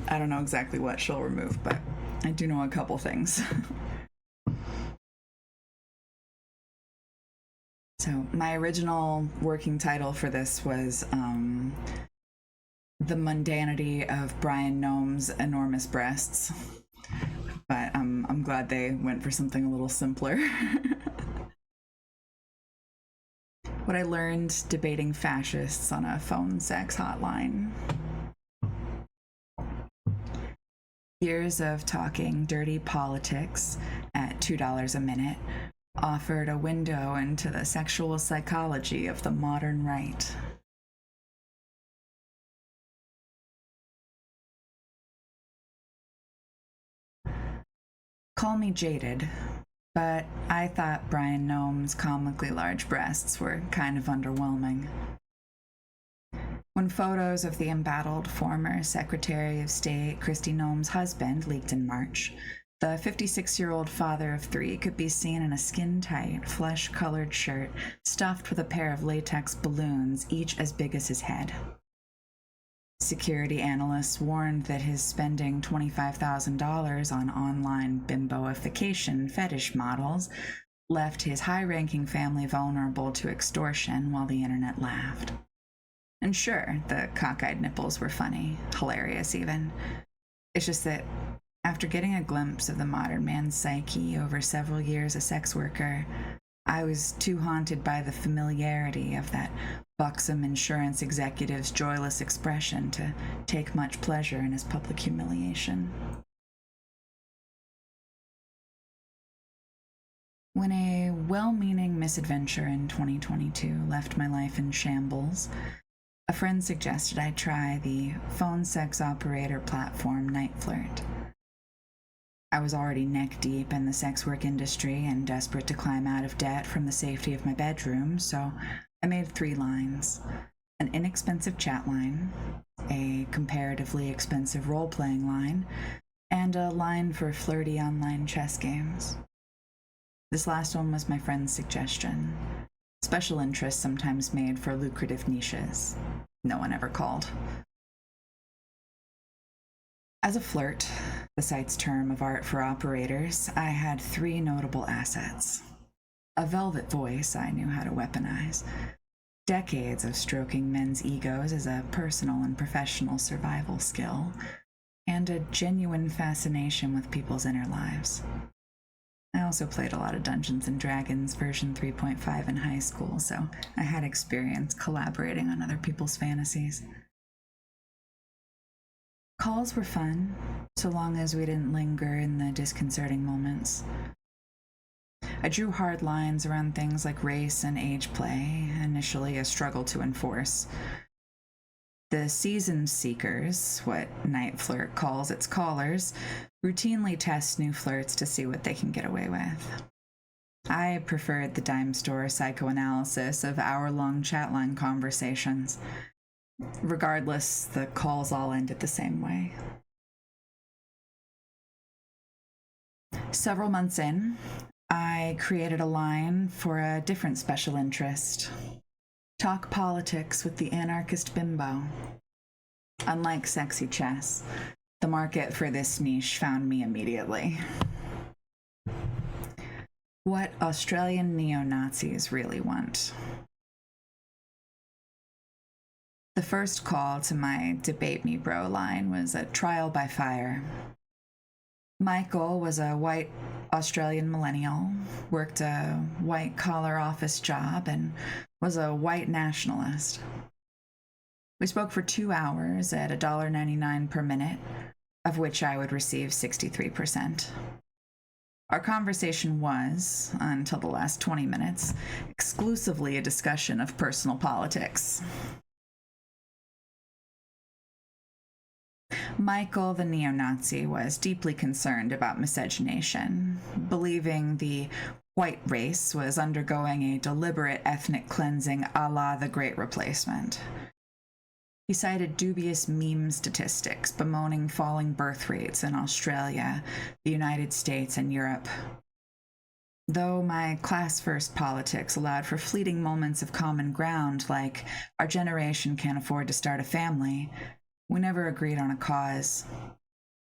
I don't know exactly what she'll remove, but I do know a couple things. So my original working title for this was The Mundanity of Brian Nome's Enormous Breasts. But I'm glad they went for something a little simpler. What I learned debating fascists on a phone sex hotline. Years of talking dirty politics at $2 a minute offered a window into the sexual psychology of the modern right. Call me jaded, but I thought Brian Nome's comically large breasts were kind of underwhelming. When photos of the embattled former Secretary of State Kristi Noem's husband leaked in March, the 56-year-old father of three could be seen in a skin-tight, flesh-colored shirt stuffed with a pair of latex balloons, each as big as his head. Security analysts warned that his spending $25,000 on online bimboification fetish models left his high-ranking family vulnerable to extortion, while the internet laughed. And sure, the cockeyed nipples were funny, hilarious even. It's just that after getting a glimpse of the modern man's psyche over several years a sex worker, I was too haunted by the familiarity of that buxom insurance executive's joyless expression to take much pleasure in his public humiliation. When a well-meaning misadventure in 2022 left my life in shambles, a friend suggested I try the phone sex operator platform NightFlirt. I was already neck-deep in the sex work industry and desperate to climb out of debt from the safety of my bedroom, so I made 3 lines: an inexpensive chat line, a comparatively expensive role-playing line, and a line for flirty online chess games. This last one was my friend's suggestion. Special interests sometimes made for lucrative niches. No one ever called. As a flirt, the site's term of art for operators, I had 3 notable assets. A velvet voice I knew how to weaponize, decades of stroking men's egos as a personal and professional survival skill, and a genuine fascination with people's inner lives. I also played a lot of Dungeons & Dragons version 3.5 in high school, so I had experience collaborating on other people's fantasies. Calls were fun, so long as we didn't linger in the disconcerting moments. I drew hard lines around things like race and age play, initially a struggle to enforce. The seasoned seekers, what NightFlirt calls its callers, routinely test new flirts to see what they can get away with. I preferred the dime store psychoanalysis of hour-long chatline conversations. Regardless, the calls all ended the same way. Several months in, I created a line for a different special interest. Talk politics with the anarchist bimbo. Unlike sexy chess, the market for this niche found me immediately. What Australian neo-Nazis really want. The first call to my debate me bro line was a trial by fire. Michael was a white Australian millennial, worked a white-collar office job, and was a white nationalist. We spoke for 2 hours at $1.99 per minute, of which I would receive 63%. Our conversation was, until the last 20 minutes, exclusively a discussion of personal politics. Michael, the neo-Nazi, was deeply concerned about miscegenation, believing the white race was undergoing a deliberate ethnic cleansing a la the Great Replacement. He cited dubious meme statistics bemoaning falling birth rates in Australia, the United States, and Europe. Though my class-first politics allowed for fleeting moments of common ground, like our generation can't afford to start a family, we never agreed on a cause.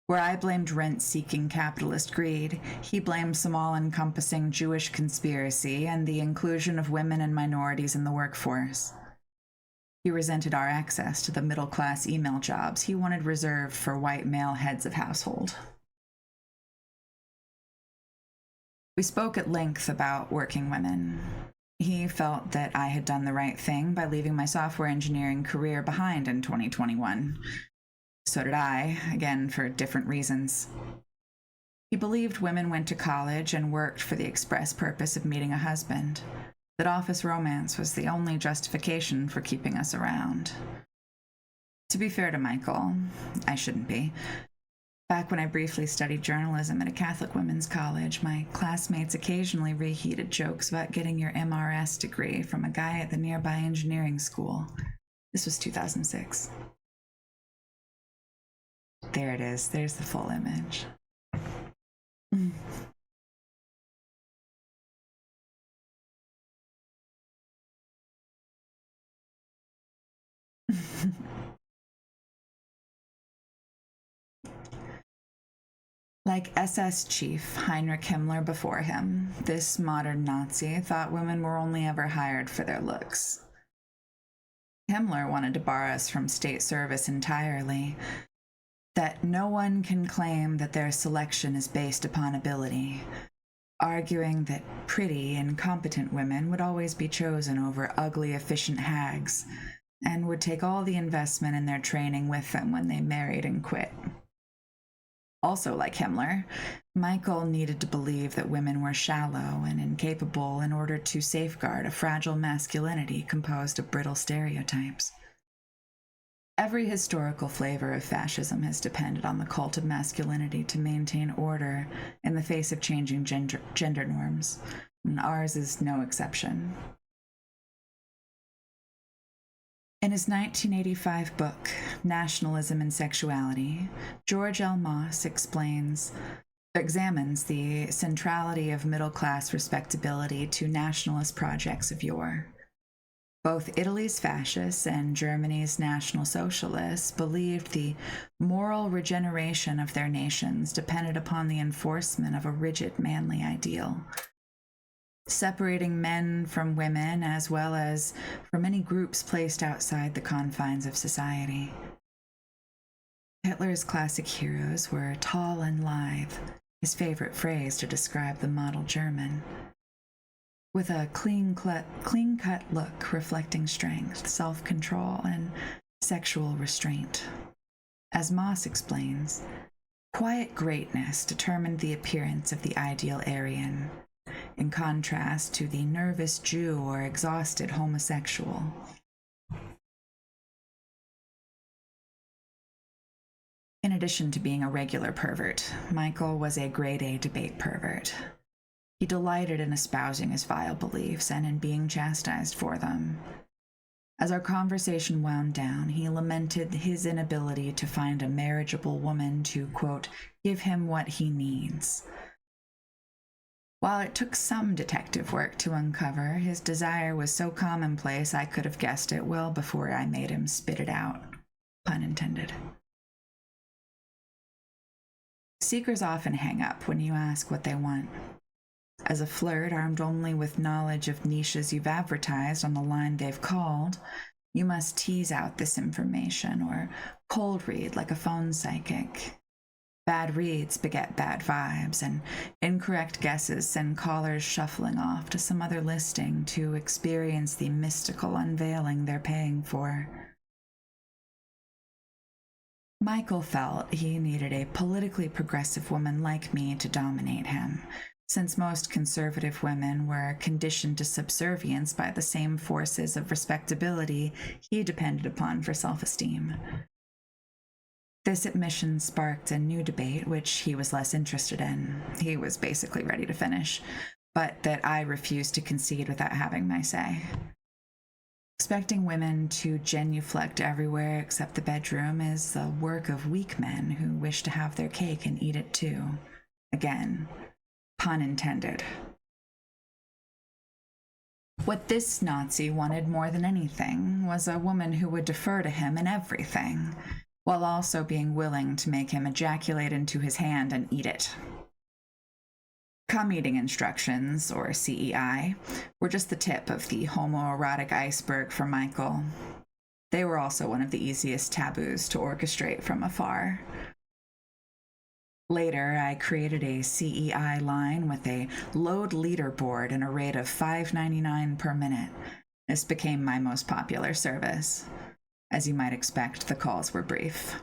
Where I blamed rent-seeking capitalist greed, he blamed some all-encompassing Jewish conspiracy and the inclusion of women and minorities in the workforce. He resented our access to the middle-class email jobs he wanted reserved for white male heads of household. We spoke at length about working women. He felt that I had done the right thing by leaving my software engineering career behind in 2021. So did I, again for different reasons. He believed women went to college and worked for the express purpose of meeting a husband, that office romance was the only justification for keeping us around. To be fair to Michael, I shouldn't be. Back when I briefly studied journalism at a Catholic women's college, my classmates occasionally reheated jokes about getting your MRS degree from a guy at the nearby engineering school. This was 2006. There it is. There's the full image. Like SS chief Heinrich Himmler before him, this modern Nazi thought women were only ever hired for their looks. Himmler wanted to bar us from state service entirely, that no one can claim that their selection is based upon ability, arguing that pretty and competent women would always be chosen over ugly, efficient hags, and would take all the investment in their training with them when they married and quit. Also, like Himmler, Michael needed to believe that women were shallow and incapable in order to safeguard a fragile masculinity composed of brittle stereotypes. Every historical flavor of fascism has depended on the cult of masculinity to maintain order in the face of changing gender norms, and ours is no exception. In his 1985 book, Nationalism and Sexuality, George L. Moss examines the centrality of middle-class respectability to nationalist projects of yore. Both Italy's fascists and Germany's National Socialists believed the moral regeneration of their nations depended upon the enforcement of a rigid manly ideal, separating men from women as well as from any groups placed outside the confines of society. Hitler's classic heroes were tall and lithe, his favorite phrase to describe the model German, with a clean-cut look reflecting strength, self-control, and sexual restraint. As Moss explains, quiet greatness determined the appearance of the ideal Aryan, in contrast to the nervous Jew or exhausted homosexual. In addition to being a regular pervert, Michael was a grade-A debate pervert. He delighted in espousing his vile beliefs and in being chastised for them. As our conversation wound down, he lamented his inability to find a marriageable woman to, quote, give him what he needs. While it took some detective work to uncover, his desire was so commonplace I could have guessed it well before I made him spit it out. Pun intended. Seekers often hang up when you ask what they want. As a flirt armed only with knowledge of niches you've advertised on the line they've called, you must tease out this information or cold read like a phone psychic. Bad reads beget bad vibes, and incorrect guesses send callers shuffling off to some other listing to experience the mystical unveiling they're paying for. Michael felt he needed a politically progressive woman like me to dominate him, since most conservative women were conditioned to subservience by the same forces of respectability he depended upon for self-esteem. This admission sparked a new debate, which he was less interested in. He was basically ready to finish, but that I refused to concede without having my say. Expecting women to genuflect everywhere except the bedroom is the work of weak men who wish to have their cake and eat it too. Again, pun intended. What this Nazi wanted more than anything was a woman who would defer to him in everything, while also being willing to make him ejaculate into his hand and eat it. Cum eating instructions, or CEI, were just the tip of the homoerotic iceberg for Michael. They were also one of the easiest taboos to orchestrate from afar. Later, I created a CEI line with a load leaderboard and a rate of $5.99 per minute. This became my most popular service. As you might expect, the calls were brief.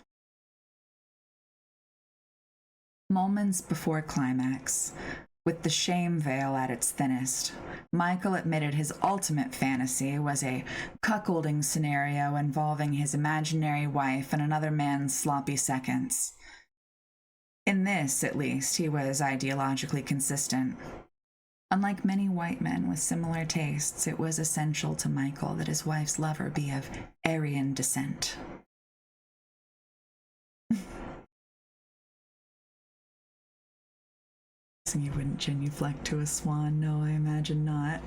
Moments before climax, with the shame veil at its thinnest, Michael admitted his ultimate fantasy was a cuckolding scenario involving his imaginary wife and another man's sloppy seconds. In this, at least, he was ideologically consistent. Unlike many white men with similar tastes, it was essential to Michael that his wife's lover be of Aryan descent. So you wouldn't genuflect to a swan? No, I imagine not.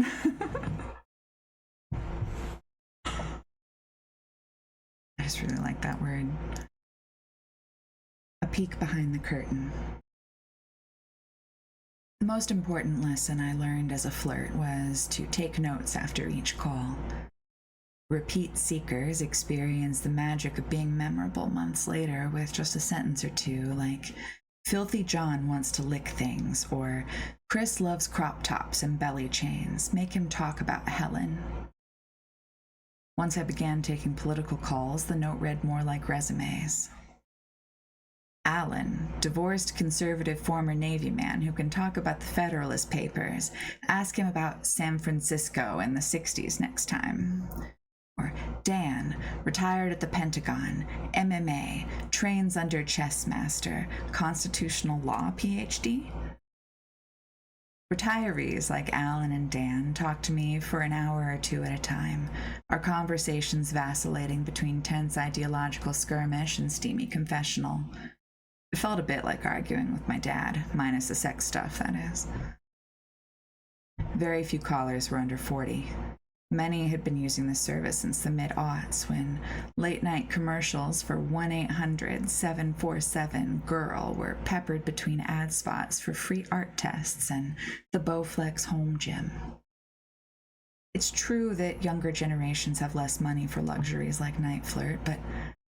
I just really like that word. A peek behind the curtain. The most important lesson I learned as a flirt was to take notes after each call. Repeat seekers experience the magic of being memorable months later with just a sentence or two, like, "Filthy John wants to lick things," or "Chris loves crop tops and belly chains. Make him talk about Helen." Once I began taking political calls, the note read more like resumes. Alan, divorced conservative former Navy man who can talk about the Federalist Papers. Ask him about San Francisco in the 60s next time. Or Dan, retired at the Pentagon, MMA, trains under chess master, constitutional law PhD. Retirees like Alan and Dan talk to me for an hour or two at a time, our conversations vacillating between tense ideological skirmish and steamy confessional. It felt a bit like arguing with my dad, minus the sex stuff, that is. Very few callers were under 40. Many had been using the service since the mid-aughts, when late-night commercials for 1-800-747-GIRL were peppered between ad spots for free art tests and the Bowflex home gym. It's true that younger generations have less money for luxuries like night flirt, but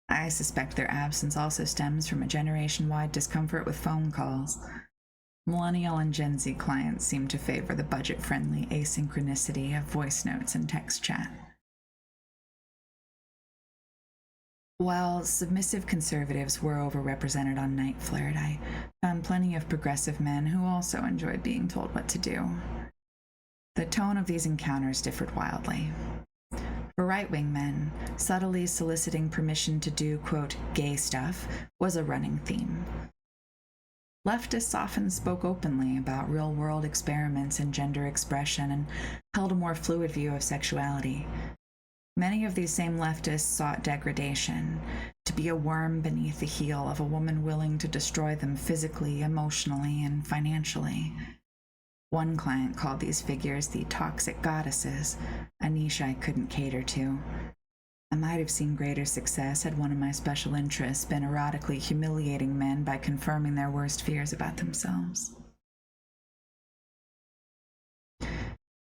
I suspect their absence also stems from a generation-wide discomfort with phone calls. Millennial and Gen Z clients seem to favor the budget-friendly asynchronicity of voice notes and text chat. While submissive conservatives were overrepresented on night flirt, I found plenty of progressive men who also enjoyed being told what to do. The tone of these encounters differed wildly. For right-wing men, subtly soliciting permission to do, quote, gay stuff was a running theme. Leftists often spoke openly about real-world experiments in gender expression and held a more fluid view of sexuality. Many of these same leftists sought degradation, to be a worm beneath the heel of a woman willing to destroy them physically, emotionally, and financially. One client called these figures the toxic goddesses, a niche I couldn't cater to. I might have seen greater success had one of my special interests been erotically humiliating men by confirming their worst fears about themselves.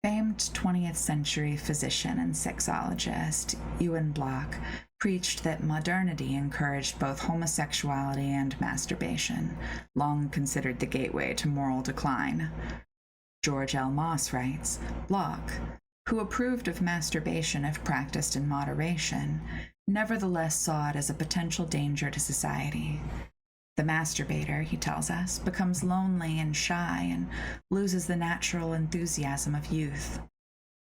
Famed 20th century physician and sexologist Ewan Block preached that modernity encouraged both homosexuality and masturbation, long considered the gateway to moral decline. George L. Moss writes, Block, who approved of masturbation if practiced in moderation, nevertheless saw it as a potential danger to society. The masturbator, he tells us, becomes lonely and shy and loses the natural enthusiasm of youth.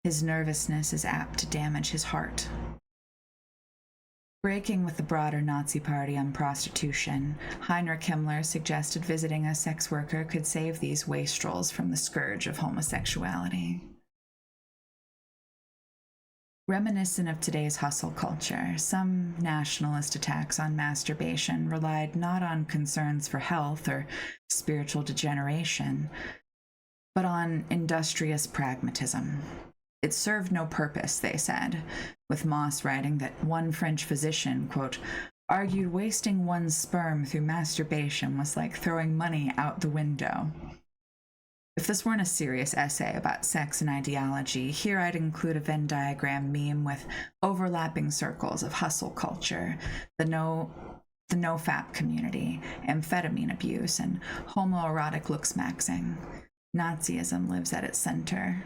His nervousness is apt to damage his heart. Breaking with the broader Nazi Party on prostitution, Heinrich Himmler suggested visiting a sex worker could save these wastrels from the scourge of homosexuality. Reminiscent of today's hustle culture, some nationalist attacks on masturbation relied not on concerns for health or spiritual degeneration, but on industrious pragmatism. It served no purpose, they said, with Moss writing that one French physician, quote, argued wasting one's sperm through masturbation was like throwing money out the window. If this weren't a serious essay about sex and ideology, here I'd include a Venn diagram meme with overlapping circles of hustle culture, the no-fap community, amphetamine abuse, and homoerotic looks-maxing. Nazism lives at its center.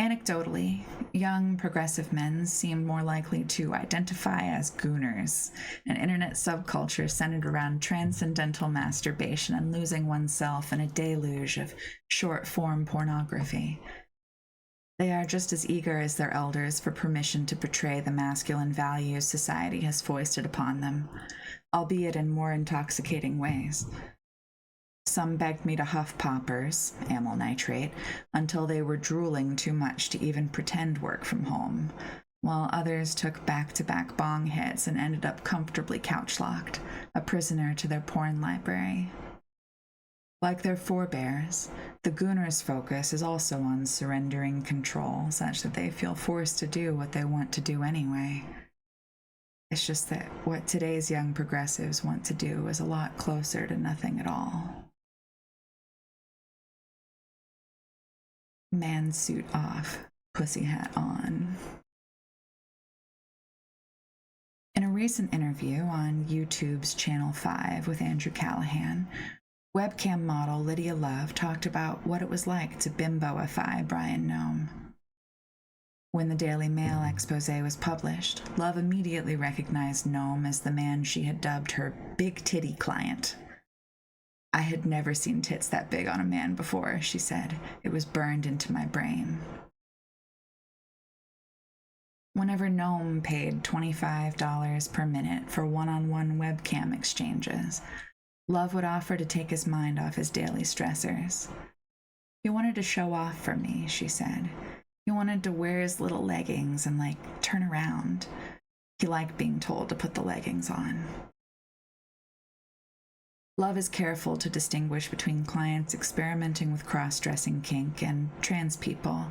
Anecdotally, young progressive men seemed more likely to identify as gooners, an internet subculture centered around transcendental masturbation and losing oneself in a deluge of short-form pornography. They are just as eager as their elders for permission to portray the masculine values society has foisted upon them, albeit in more intoxicating ways. Some begged me to huff poppers, amyl nitrate, until they were drooling too much to even pretend work from home, while others took back-to-back bong hits and ended up comfortably couch-locked, a prisoner to their porn library. Like their forebears, the Gooners' focus is also on surrendering control, such that they feel forced to do what they want to do anyway. It's just that what today's young progressives want to do is a lot closer to nothing at all. Man suit off, pussy hat on. In a recent interview on YouTube's Channel 5 with Andrew Callahan, webcam model Lydia Love talked about what it was like to bimboify Brian Noem. When the Daily Mail expose was published, Love immediately recognized Noem as the man she had dubbed her big titty client. I had never seen tits that big on a man before, she said. It was burned into my brain. Whenever Noem paid $25 per minute for one-on-one webcam exchanges, Love would offer to take his mind off his daily stressors. He wanted to show off for me, she said. He wanted to wear his little leggings and, turn around. He liked being told to put the leggings on. Love is careful to distinguish between clients experimenting with cross-dressing kink and trans people.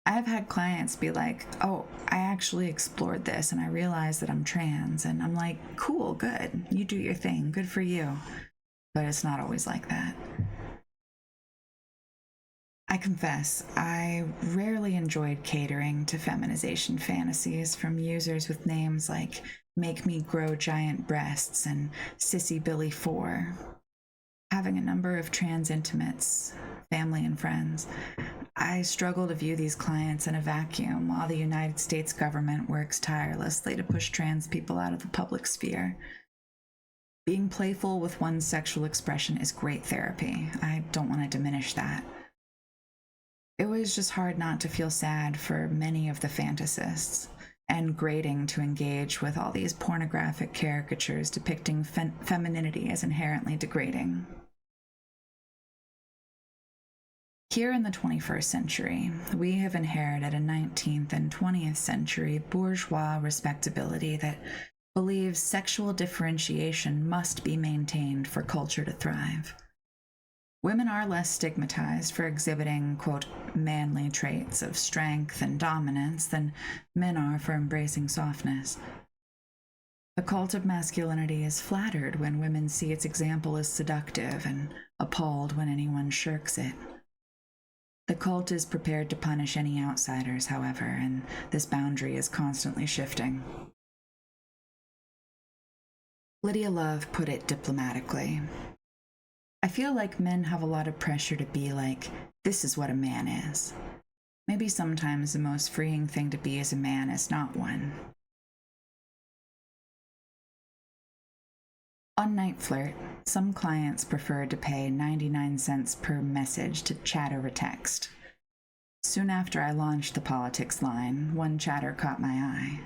I've had clients be like, oh, I actually explored this and I realized that I'm trans. And I'm like, cool, good. You do your thing. Good for you. But it's not always like that. I confess, I rarely enjoyed catering to feminization fantasies from users with names like Make Me Grow Giant Breasts and Sissy Billy 4. Having a number of trans intimates, family and friends, I struggle to view these clients in a vacuum while the United States government works tirelessly to push trans people out of the public sphere. Being playful with one's sexual expression is great therapy. I don't want to diminish that. It was just hard not to feel sad for many of the fantasists, and grating to engage with all these pornographic caricatures depicting femininity as inherently degrading. Here in the 21st century, we have inherited a 19th and 20th century bourgeois respectability that believes sexual differentiation must be maintained for culture to thrive. Women are less stigmatized for exhibiting, quote, manly traits of strength and dominance than men are for embracing softness. The cult of masculinity is flattered when women see its example as seductive and appalled when anyone shirks it. The cult is prepared to punish any outsiders, however, and this boundary is constantly shifting. Lydia Love put it diplomatically. I feel like men have a lot of pressure to be like, this is what a man is. Maybe sometimes the most freeing thing to be as a man is not one. On Night Flirt, some clients preferred to pay 99 cents per message to chat over text. Soon after I launched the politics line, one chatter caught my eye.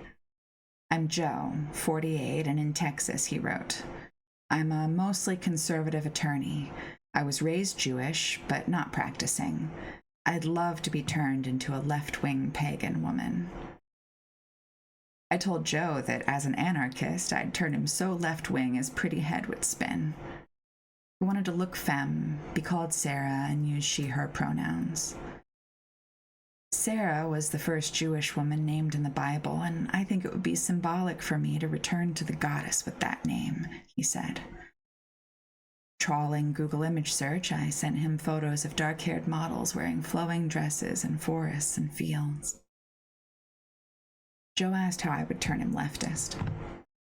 I'm Joe, 48, and in Texas, he wrote. I'm a mostly conservative attorney. I was raised Jewish, but not practicing. I'd love to be turned into a left-wing pagan woman. I told Joe that as an anarchist, I'd turn him so left-wing his pretty head would spin. I wanted to look femme, be called Sarah, and use she/her pronouns. Sarah was the first Jewish woman named in the Bible, and I think it would be symbolic for me to return to the goddess with that name, he said. Trawling Google image search, I sent him photos of dark-haired models wearing flowing dresses in forests and fields. Joe asked how I would turn him leftist.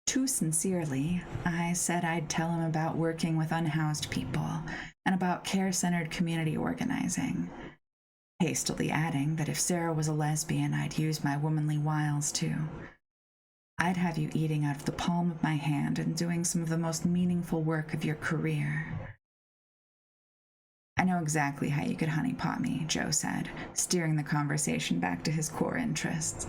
Too sincerely, I said I'd tell him about working with unhoused people and about care-centered community organizing, hastily adding that if Sarah was a lesbian, I'd use my womanly wiles too. I'd have you eating out of the palm of my hand and doing some of the most meaningful work of your career. I know exactly how you could honeypot me, Joe said, steering the conversation back to his core interests.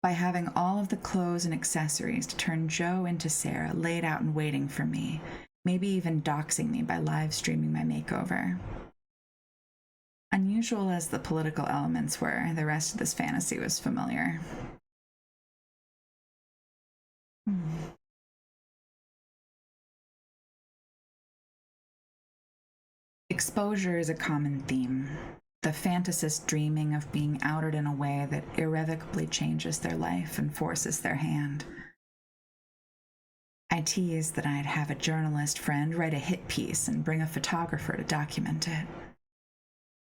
By having all of the clothes and accessories to turn Joe into Sarah laid out and waiting for me, maybe even doxing me by live streaming my makeover. Unusual as the political elements were, the rest of this fantasy was familiar. Exposure is a common theme. The fantasist dreaming of being outed in a way that irrevocably changes their life and forces their hand. I teased that I'd have a journalist friend write a hit piece and bring a photographer to document it.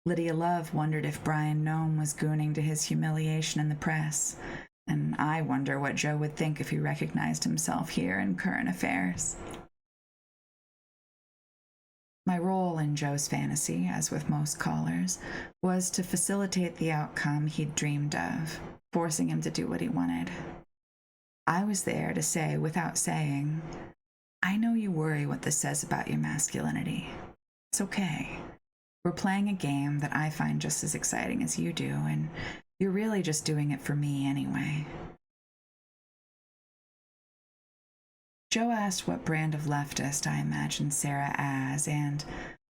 Lydia Love wondered if Brian Noam was gooning to his humiliation in the press, and I wonder what Joe would think if he recognized himself here in current affairs. My role in Joe's fantasy, as with most callers, was to facilitate the outcome he'd dreamed of, forcing him to do what he wanted. I was there to say, without saying, I know you worry what this says about your masculinity. It's okay. We're playing a game that I find just as exciting as you do, and you're really just doing it for me anyway. Joe asked what brand of leftist I imagined Sarah as, and,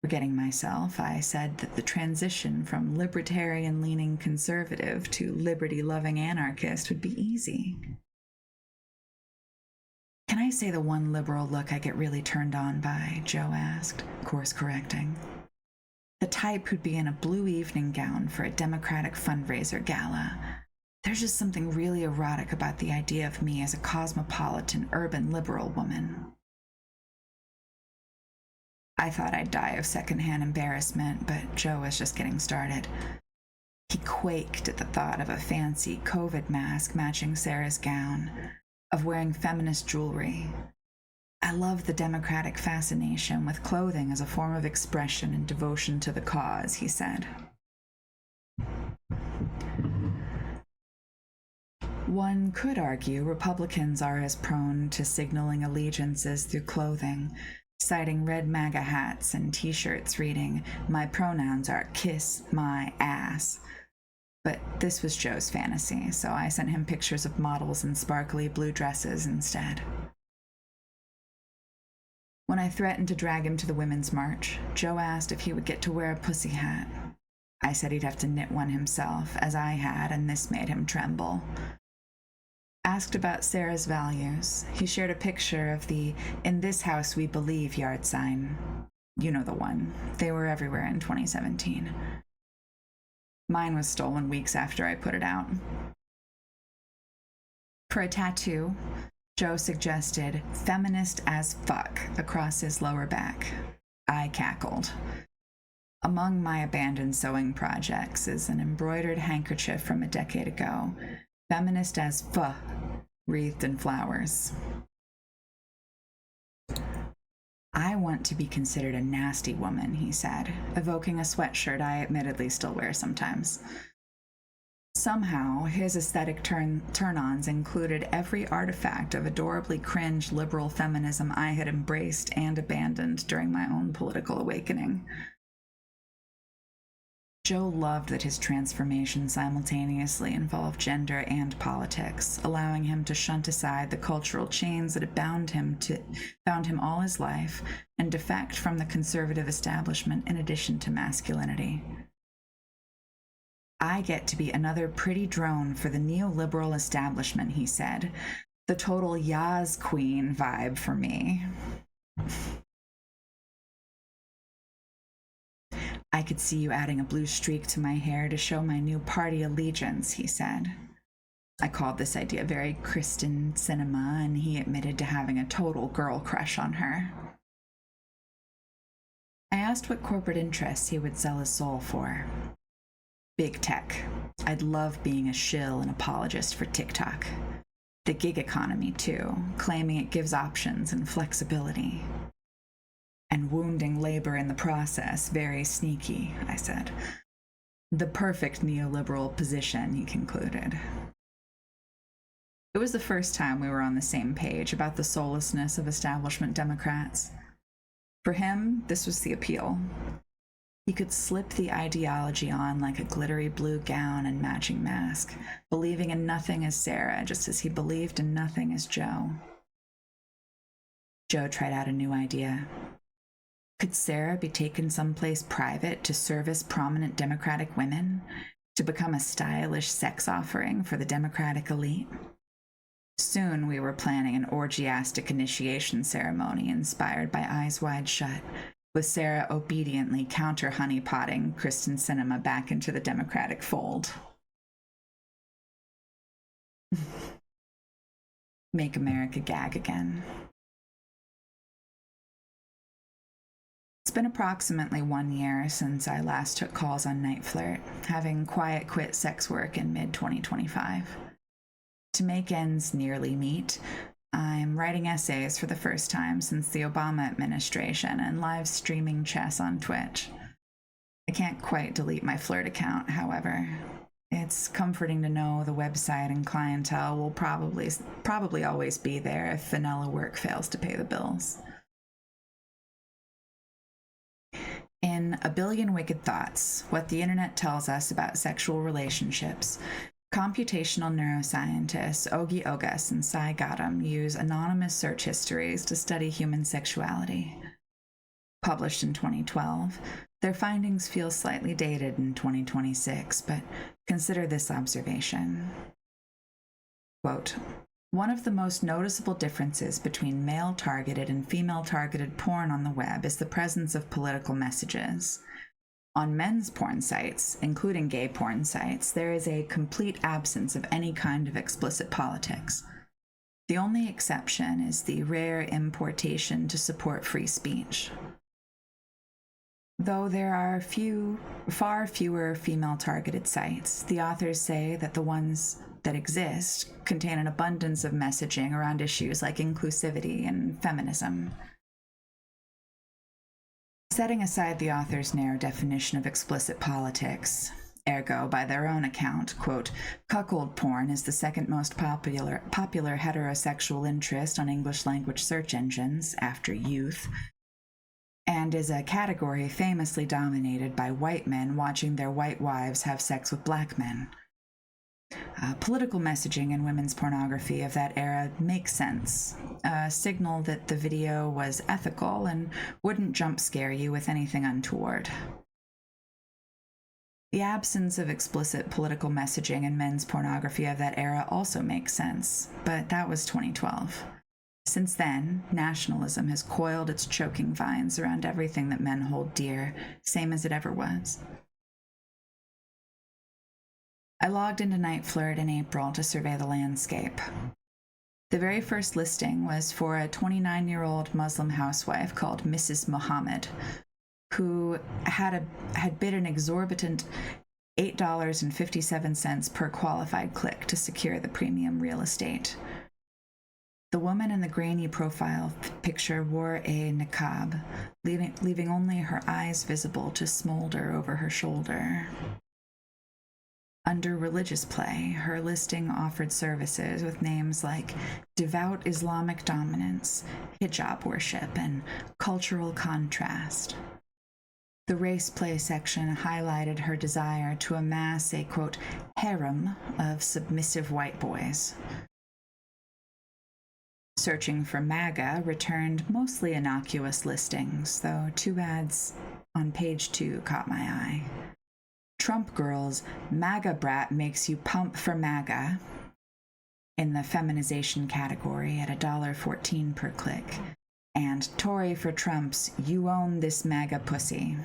forgetting myself, I said that the transition from libertarian-leaning conservative to liberty-loving anarchist would be easy. Can I say the one liberal look I get really turned on by? Joe asked, course correcting. The type who'd be in a blue evening gown for a Democratic fundraiser gala. There's just something really erotic about the idea of me as a cosmopolitan, urban liberal woman. I thought I'd die of secondhand embarrassment, but Joe was just getting started. He quaked at the thought of a fancy COVID mask matching Sarah's gown, of wearing feminist jewelry. I love the democratic fascination with clothing as a form of expression and devotion to the cause, he said. One could argue Republicans are as prone to signaling allegiances through clothing, citing red MAGA hats and t-shirts reading, "My pronouns are kiss my ass." But this was Joe's fantasy, so I sent him pictures of models in sparkly blue dresses instead. When I threatened to drag him to the Women's March, Joe asked if he would get to wear a pussy hat. I said he'd have to knit one himself, as I had, and this made him tremble. Asked about Sarah's values, he shared a picture of the "In This House We Believe" yard sign. You know the one. They were everywhere in 2017. Mine was stolen weeks after I put it out. For a tattoo, Joe suggested "feminist as fuck" across his lower back. I cackled. Among my abandoned sewing projects is an embroidered handkerchief from a decade ago, "feminist as fuck," wreathed in flowers. I want to be considered a nasty woman, he said, evoking a sweatshirt I admittedly still wear sometimes. Somehow, his aesthetic turn-ons included every artifact of adorably cringe liberal feminism I had embraced and abandoned during my own political awakening. Joe loved that his transformation simultaneously involved gender and politics, allowing him to shunt aside the cultural chains that had bound him all his life and defect from the conservative establishment in addition to masculinity. I get to be another pretty drone for the neoliberal establishment, he said. The total Yaz Queen vibe for me. I could see you adding a blue streak to my hair to show my new party allegiance, he said. I called this idea very Kristen Cinema, and he admitted to having a total girl crush on her. I asked what corporate interests he would sell his soul for. Big tech. I'd love being a shill and apologist for TikTok. The gig economy, too, claiming it gives options and flexibility. And wounding labor in the process, very sneaky, I said. The perfect neoliberal position, he concluded. It was the first time we were on the same page about the soullessness of establishment Democrats. For him, this was the appeal. He could slip the ideology on like a glittery blue gown and matching mask, believing in nothing as Sarah, just as he believed in nothing as Joe. Joe tried out a new idea. Could Sarah be taken someplace private to service prominent Democratic women, to become a stylish sex offering for the Democratic elite? Soon we were planning an orgiastic initiation ceremony inspired by Eyes Wide Shut, with Sarah obediently counter-honeypotting Kristen Cinema back into the Democratic fold. Make America gag again. It's been approximately 1 year since I last took calls on Night Flirt, having quiet quit sex work in mid-2025. To make ends nearly meet, I'm writing essays for the first time since the Obama administration and live streaming chess on Twitch. I can't quite delete my Flirt account, however. It's comforting to know the website and clientele will probably always be there if vanilla work fails to pay the bills. In A Billion Wicked Thoughts, What the Internet Tells Us About Sexual Relationships, computational neuroscientists Ogi Ogas and Sai Gautam use anonymous search histories to study human sexuality. Published in 2012, their findings feel slightly dated in 2026, but consider this observation. Quote, one of the most noticeable differences between male-targeted and female-targeted porn on the web is the presence of political messages. On men's porn sites, including gay porn sites, there is a complete absence of any kind of explicit politics. The only exception is the rare importation to support free speech. Though there are far fewer female-targeted sites, the authors say that the ones that exist contain an abundance of messaging around issues like inclusivity and feminism. Setting aside the author's narrow definition of explicit politics, ergo, by their own account, quote, cuckold porn is the second most popular heterosexual interest on English-language search engines, after youth, and is a category famously dominated by white men watching their white wives have sex with black men. Political messaging in women's pornography of that era makes sense, a signal that the video was ethical and wouldn't jump scare you with anything untoward. The absence of explicit political messaging in men's pornography of that era also makes sense, but that was 2012. Since then, nationalism has coiled its choking vines around everything that men hold dear, same as it ever was. I logged into Night Flirt in April to survey the landscape. The very first listing was for a 29-year-old Muslim housewife called Mrs. Muhammad, who had bid an exorbitant $8.57 per qualified click to secure the premium real estate. The woman in the grainy profile picture wore a niqab, leaving only her eyes visible to smolder over her shoulder. Under religious play, her listing offered services with names like devout Islamic dominance, hijab worship, and cultural contrast. The race play section highlighted her desire to amass a, quote, harem of submissive white boys. Searching for MAGA returned mostly innocuous listings, though 2 ads on page 2 caught my eye. Trump Girls, MAGA Brat Makes You Pump for MAGA in the feminization category at $1.14 per click, and Tory for Trump's You Own This MAGA Pussy.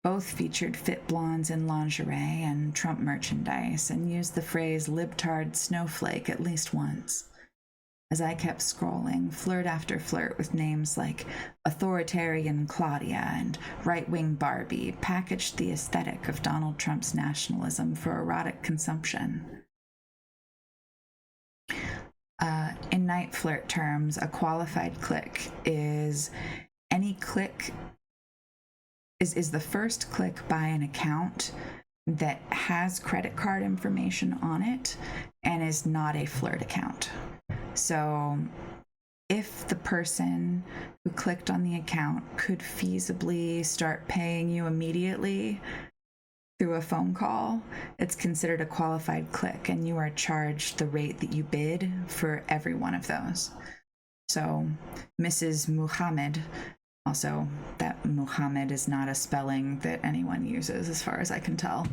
Both featured fit blondes in lingerie and Trump merchandise and used the phrase libtard snowflake at least once. As I kept scrolling, flirt after flirt with names like authoritarian Claudia and right-wing Barbie packaged the aesthetic of Donald Trump's nationalism for erotic consumption. In night flirt terms, a qualified click is any click is the first click by an account that has credit card information on it and is not a flirt account. So if the person who clicked on the account could feasibly start paying you immediately through a phone call, it's considered a qualified click, and you are charged the rate that you bid for every one of those. So Mrs. Muhammad, also that Muhammad is not a spelling that anyone uses as far as I can tell,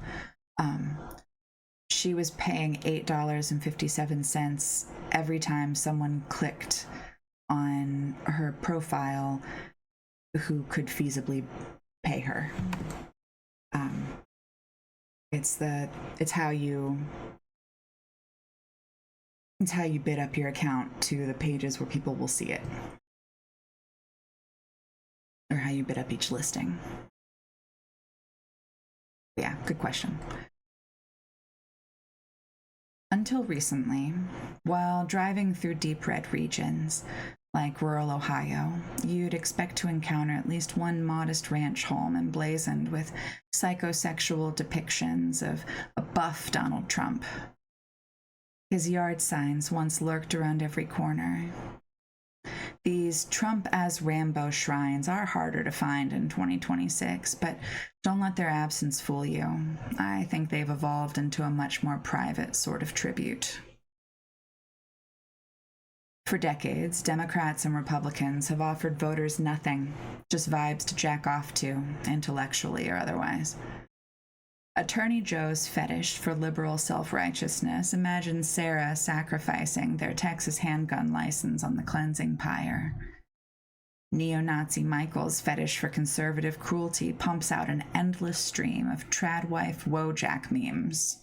she was paying $8.57 every time someone clicked on her profile who could feasibly pay her. It's how you bid up your account to the pages where people will see it, or how you bid up each listing. Yeah, good question. Until recently, while driving through deep red regions, like rural Ohio, you'd expect to encounter at least one modest ranch home emblazoned with psychosexual depictions of a buff Donald Trump. His yard signs once lurked around every corner. These Trump as Rambo shrines are harder to find in 2026, but don't let their absence fool you. I think they've evolved into a much more private sort of tribute. For decades, Democrats and Republicans have offered voters nothing, just vibes to jack off to, intellectually or otherwise. Attorney Joe's fetish for liberal self-righteousness imagines Sarah sacrificing their Texas handgun license on the cleansing pyre. Neo-Nazi Michael's fetish for conservative cruelty pumps out an endless stream of tradwife Wojak memes.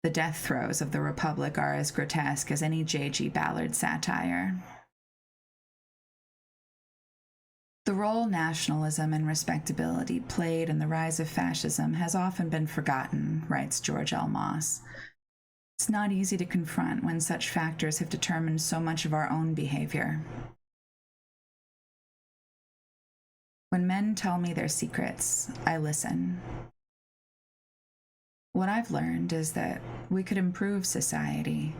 The death throes of the Republic are as grotesque as any J.G. Ballard satire. The role nationalism and respectability played in the rise of fascism has often been forgotten, writes George L. Moss. It's not easy to confront when such factors have determined so much of our own behavior. When men tell me their secrets, I listen. What I've learned is that we could improve society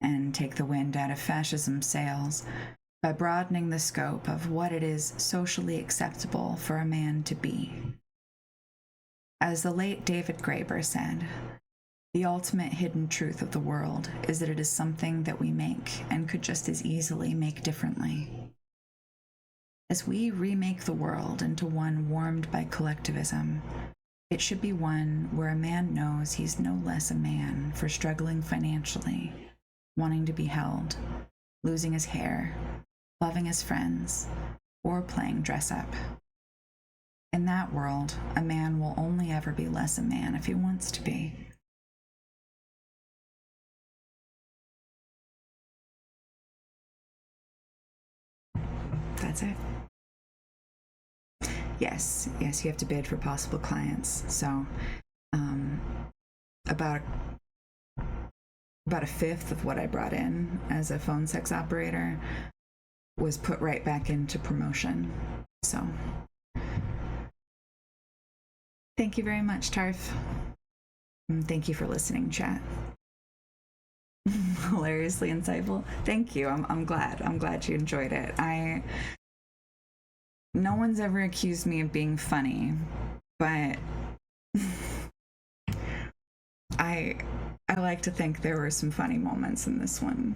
and take the wind out of fascism's sails by broadening the scope of what it is socially acceptable for a man to be. As the late David Graeber said, the ultimate hidden truth of the world is that it is something that we make and could just as easily make differently. As we remake the world into one warmed by collectivism, it should be one where a man knows he's no less a man for struggling financially, wanting to be held, losing his hair, loving his friends, or playing dress-up. In that world, a man will only ever be less a man if he wants to be. That's it. Yes, you have to bid for possible clients. So, about a fifth of what I brought in as a phone sex operator was put right back into promotion. So, thank you very much, Tarf. And thank you for listening, chat. Hilariously insightful. Thank you. I'm glad you enjoyed it. No one's ever accused me of being funny, but I like to think there were some funny moments in this one.